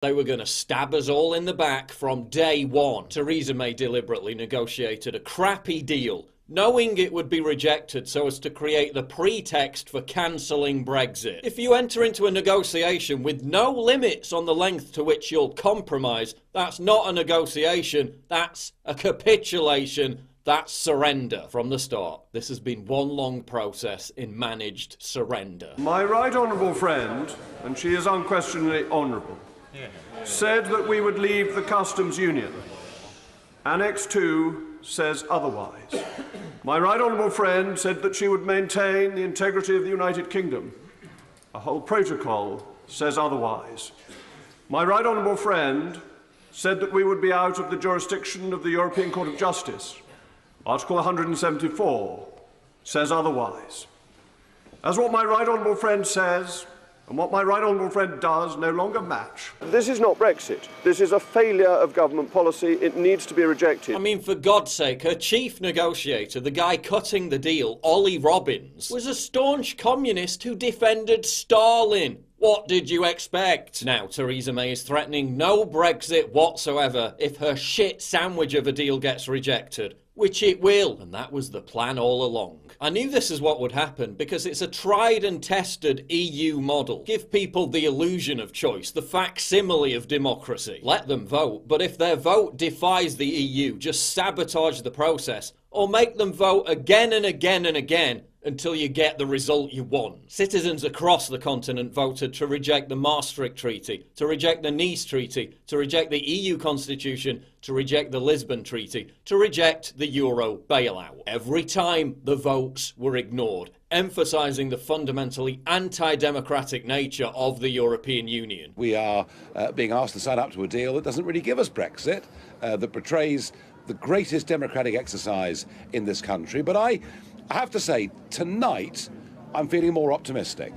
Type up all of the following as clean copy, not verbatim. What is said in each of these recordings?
They were going to stab us all in the back from day one. Theresa May deliberately negotiated a crappy deal, knowing it would be rejected so as to create the pretext for cancelling Brexit. If you enter into a negotiation with no limits on the length to which you'll compromise, that's not a negotiation, that's a capitulation. That's surrender from the start. This has been one long process in managed surrender. My right honourable friend, and she is unquestionably honourable, said that we would leave the customs union. Annex 2 says otherwise. My right honourable friend said that she would maintain the integrity of the United Kingdom. A whole protocol says otherwise. My right honourable friend said that we would be out of the jurisdiction of the European Court of Justice. Article 174 says otherwise. As what my right honourable friend says and what my right honourable friend does no longer match. This is not Brexit. This is a failure of government policy. It needs to be rejected. I mean, for God's sake, her chief negotiator, the guy cutting the deal, Ollie Robbins, was a staunch communist who defended Stalin. What did you expect? Now, Theresa May is threatening no Brexit whatsoever if her shit sandwich of a deal gets rejected. Which it will, and that was the plan all along. I knew this is what would happen because it's a tried and tested EU model. Give people the illusion of choice, the facsimile of democracy. Let them vote, but if their vote defies the EU, just sabotage the process, or make them vote again and again and again until you get the result you want. Citizens across the continent voted to reject the Maastricht Treaty, to reject the Nice Treaty, to reject the EU Constitution, to reject the Lisbon Treaty, to reject the Euro bailout. Every time the votes were ignored, emphasising the fundamentally anti-democratic nature of the European Union. We are being asked to sign up to a deal that doesn't really give us Brexit, that betrays the greatest democratic exercise in this country. But I have to say, tonight, I'm feeling more optimistic.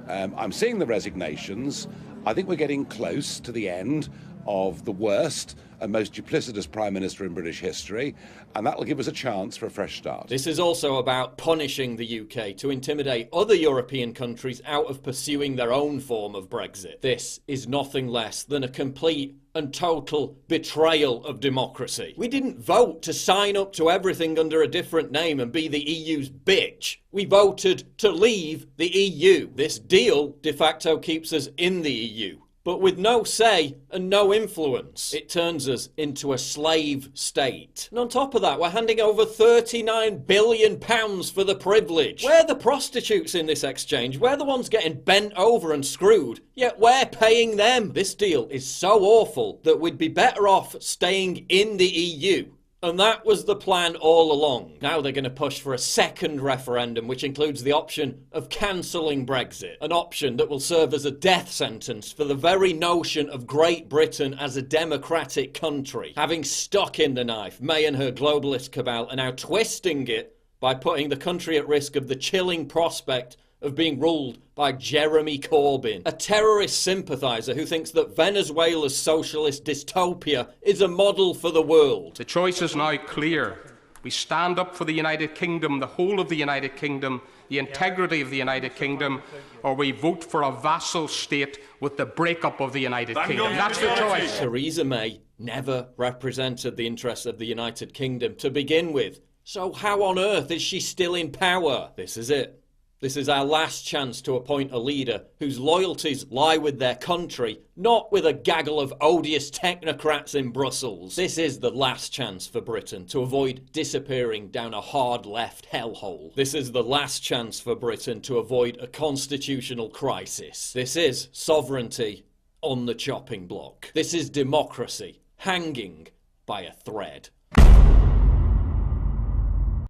I'm seeing the resignations. I think we're getting close to the end of the worst and most duplicitous Prime Minister in British history, and that will give us a chance for a fresh start. This is also about punishing the UK to intimidate other European countries out of pursuing their own form of Brexit. This is nothing less than a complete and total betrayal of democracy. We didn't vote to sign up to everything under a different name and be the EU's bitch. We voted to leave the EU. This deal de facto keeps us in the EU, but with no say and no influence. It turns us into a slave state. And on top of that, we're handing over £39 billion for the privilege. We're the prostitutes in this exchange. We're the ones getting bent over and screwed, yet we're paying them. This deal is so awful that we'd be better off staying in the EU. And that was the plan all along. Now they're going to push for a second referendum, which includes the option of cancelling Brexit. An option that will serve as a death sentence for the very notion of Great Britain as a democratic country. Having stuck in the knife, May and her globalist cabal are now twisting it by putting the country at risk of the chilling prospect of being ruled by Jeremy Corbyn, a terrorist sympathiser who thinks that Venezuela's socialist dystopia is a model for the world. The choice is now clear. We stand up for the United Kingdom, the whole of the United Kingdom, the integrity of the United Kingdom, or we vote for a vassal state with the breakup of the United Kingdom. That's the choice. Theresa May never represented the interests of the United Kingdom to begin with. So how on earth is she still in power? This is it. This is our last chance to appoint a leader whose loyalties lie with their country, not with a gaggle of odious technocrats in Brussels. This is the last chance for Britain to avoid disappearing down a hard left hellhole. This is the last chance for Britain to avoid a constitutional crisis. This is sovereignty on the chopping block. This is democracy hanging by a thread.